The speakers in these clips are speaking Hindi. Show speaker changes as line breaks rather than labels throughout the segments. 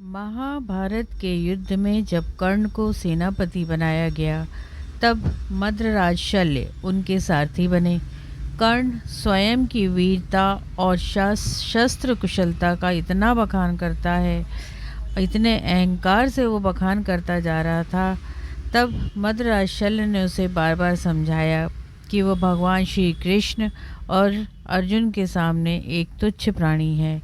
महाभारत के युद्ध में जब कर्ण को सेनापति बनाया गया, तब मद्रराज शल्य उनके सारथी बने। कर्ण स्वयं की वीरता और शस्त्र कुशलता का इतना बखान करता है, इतने अहंकार से वो बखान करता जा रहा था। तब मद्रराज शल्य ने उसे बार बार समझाया कि वो भगवान श्री कृष्ण और अर्जुन के सामने एक तुच्छ प्राणी है,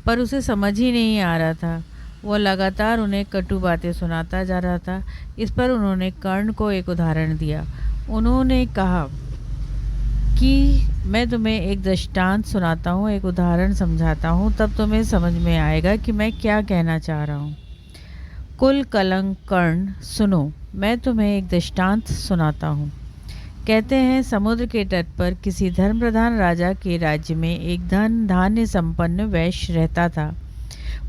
पर उसे समझ ही नहीं आ रहा था। वो लगातार उन्हें कटु बातें सुनाता जा रहा था। इस पर उन्होंने कर्ण को एक उदाहरण दिया। उन्होंने कहा कि मैं तुम्हें एक दृष्टांत सुनाता हूँ, एक उदाहरण समझाता हूँ, तब तुम्हें समझ में आएगा कि मैं क्या कहना चाह रहा हूँ। कुल कलंक कर्ण, सुनो, मैं तुम्हें एक दृष्टांत सुनाता हूँ। कहते हैं, समुद्र के तट पर किसी धर्म प्रधान राजा के राज्य में एक धन धान्य संपन्न वैश्य रहता था।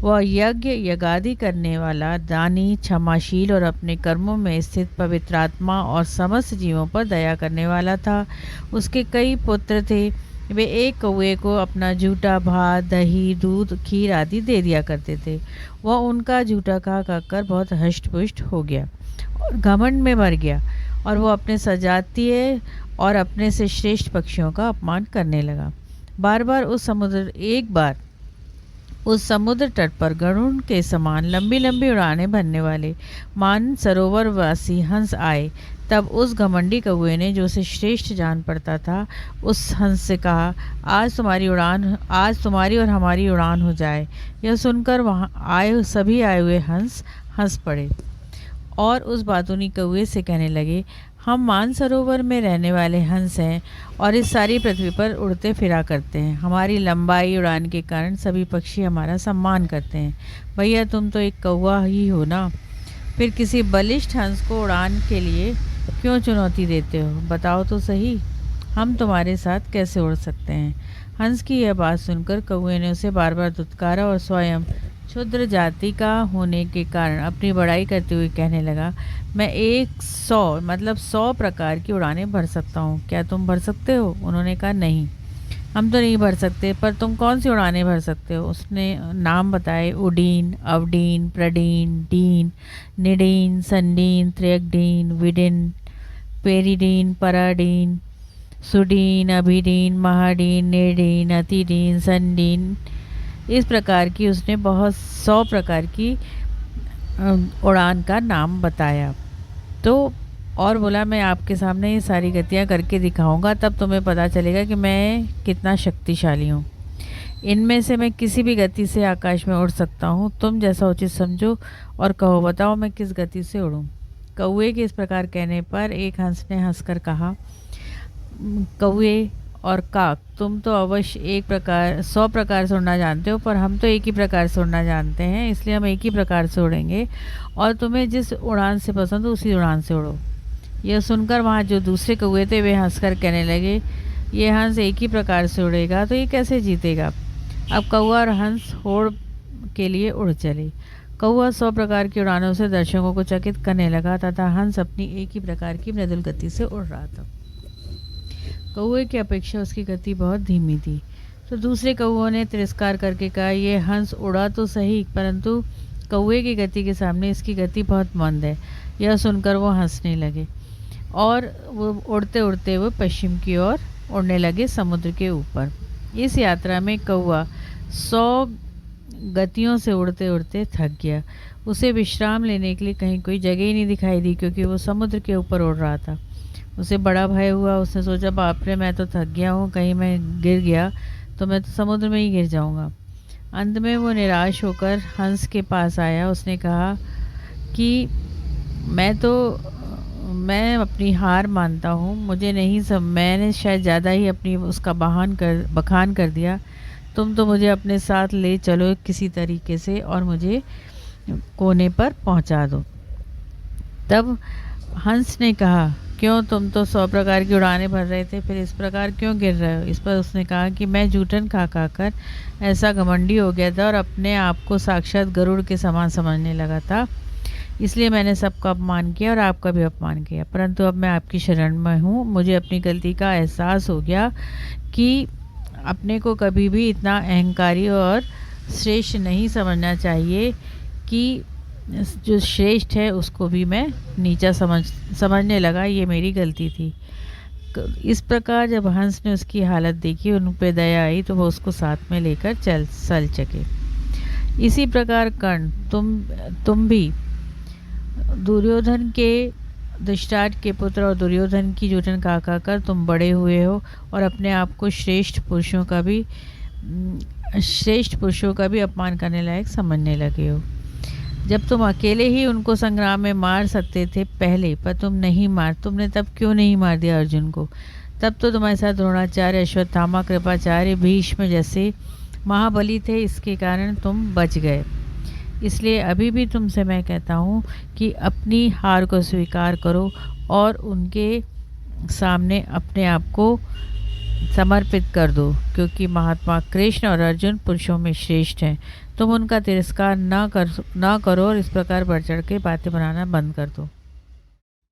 वह यज्ञ यज्ञादि करने वाला, दानी, क्षमाशील और अपने कर्मों में स्थित पवित्रात्मा और समस्त जीवों पर दया करने वाला था। उसके कई पुत्र थे। वे एक कौवे को अपना झूठा भात, दही, दूध, खीर आदि दे दिया करते थे। वह उनका झूठा खा खाकर बहुत हष्ट-पुष्ट हो गया और घमंड में भर गया, और वो अपने सजातीय और अपने से श्रेष्ठ पक्षियों का अपमान करने लगा। एक बार उस समुद्र तट पर गरुड़ के समान लंबी लंबी उड़ानें भरने वाले मानसरोवर वासी हंस आए। तब उस घमंडी कौवे ने, जो उसे श्रेष्ठ जान पड़ता था, उस हंस से कहा, आज तुम्हारी और हमारी उड़ान हो जाए। यह सुनकर वहाँ सभी आए हुए हंस हंस पड़े और उस बातूनी कौवे से कहने लगे, हम मानसरोवर में रहने वाले हंस हैं और इस सारी पृथ्वी पर उड़ते फिरा करते हैं। हमारी लंबाई उड़ान के कारण सभी पक्षी हमारा सम्मान करते हैं। भैया, तुम तो एक कौवा ही हो ना, फिर किसी बलिष्ठ हंस को उड़ान के लिए क्यों चुनौती देते हो? बताओ तो सही, हम तुम्हारे साथ कैसे उड़ सकते हैं? हंस की यह बात सुनकर कौवे ने उसे बार बार दुत्कारा और स्वयं क्षुद्र जाति का होने के कारण अपनी बड़ाई करते हुए कहने लगा, मैं 100 प्रकार की उड़ानें भर सकता हूँ। क्या तुम भर सकते हो? उन्होंने कहा, नहीं, हम तो नहीं भर सकते, पर तुम कौन सी उड़ानें भर सकते हो? उसने नाम बताए, उडीन, अवडीन, प्रडीन, डीन, निडीन, संडीन, त्रियकडीन, विडिन, पेरिडीन, पराडीन, सुडीन, अभिडीन, महाडीन, नेडीन, अतिडीन, संडीन। इस प्रकार की उसने 100 प्रकार की उड़ान का नाम बताया। तो और बोला, मैं आपके सामने ये सारी गतियाँ करके दिखाऊंगा, तब तुम्हें पता चलेगा कि मैं कितना शक्तिशाली हूँ। इनमें से मैं किसी भी गति से आकाश में उड़ सकता हूँ। तुम जैसा उचित समझो और कहो, बताओ मैं किस गति से उड़ूँ? कौवे के इस प्रकार कहने पर एक हंस ने हंसकर कहा, कौवे और काक, तुम तो अवश्य 100 प्रकार से उड़ना जानते हो, पर हम तो एक ही प्रकार से उड़ना जानते हैं, इसलिए हम एक ही प्रकार से उड़ेंगे और तुम्हें जिस उड़ान से पसंद हो उसी उड़ान से उड़ो। यह सुनकर वहाँ जो दूसरे कौवे थे वे हंसकर कहने लगे, ये हंस एक ही प्रकार से उड़ेगा तो ये कैसे जीतेगा? अब कौवा और हंस होड़ के लिए उड़ चले। कौवा 100 प्रकार की उड़ानों से दर्शकों को चकित करने लगा तथा हंस अपनी एक ही प्रकार की मृदुल गति से उड़ रहा था। कौवे की अपेक्षा उसकी गति बहुत धीमी थी। तो दूसरे कौवों ने तिरस्कार करके कहा, यह हंस उड़ा तो सही, परंतु कौवे की गति के सामने इसकी गति बहुत मंद है। यह सुनकर वो हंसने लगे और वो उड़ते उड़ते वो पश्चिम की ओर उड़ने लगे, समुद्र के ऊपर। इस यात्रा में कौवा 100 गतियों से उड़ते उड़ते थक गया। उसे विश्राम लेने के लिए कहीं कोई जगह ही नहीं दिखाई दी, क्योंकि वो समुद्र के ऊपर उड़ रहा था। उसे बड़ा भय हुआ। उसने सोचा, बाप रे, मैं तो थक गया हूँ, कहीं मैं गिर गया तो मैं तो समुद्र में ही गिर जाऊँगा। अंत में वो निराश होकर हंस के पास आया। उसने कहा कि मैं अपनी हार मानता हूँ, मुझे नहीं सब, मैंने शायद ज़्यादा ही अपनी उसका बखान कर दिया। तुम तो मुझे अपने साथ ले चलो किसी तरीके से और मुझे कोने पर पहुँचा दो। तब हंस ने कहा, क्यों, तुम तो 100 प्रकार की उड़ानें भर रहे थे, फिर इस प्रकार क्यों गिर रहे हो? इस पर उसने कहा कि मैं जूठन खा कर ऐसा घमंडी हो गया था और अपने आप को साक्षात गरुड़ के समान समझने लगा था, इसलिए मैंने सबका अपमान किया और आपका भी अपमान किया। परंतु अब मैं आपकी शरण में हूँ। मुझे अपनी गलती का एहसास हो गया कि अपने को कभी भी इतना अहंकारी और श्रेष्ठ नहीं समझना चाहिए कि जो श्रेष्ठ है उसको भी मैं नीचा समझने लगा, ये मेरी गलती थी। इस प्रकार जब हंस ने उसकी हालत देखी, उन पे दया आई, तो वो उसको साथ में लेकर चल सके। इसी प्रकार कर्ण, तुम भी दुर्योधन के धृतराष्ट्र के पुत्र और दुर्योधन की जूठन खा कर तुम बड़े हुए हो और अपने आप को श्रेष्ठ पुरुषों का भी अपमान करने लायक समझने लगे हो। जब तुम अकेले ही उनको संग्राम में मार सकते थे पहले, पर तुमने तब क्यों नहीं मार दिया अर्जुन को? तब तो तुम्हारे साथ द्रोणाचार्य, अश्वत्थामा, कृपाचार्य, भीष्म जैसे महाबली थे, इसके कारण तुम बच गए। इसलिए अभी भी तुमसे मैं कहता हूँ कि अपनी हार को स्वीकार करो और उनके सामने अपने आप को समर्पित कर दो, क्योंकि महात्मा कृष्ण और अर्जुन पुरुषों में श्रेष्ठ हैं। तुम उनका तिरस्कार ना करो और इस प्रकार बढ़ चढ़ के बातें बनाना बंद कर दो।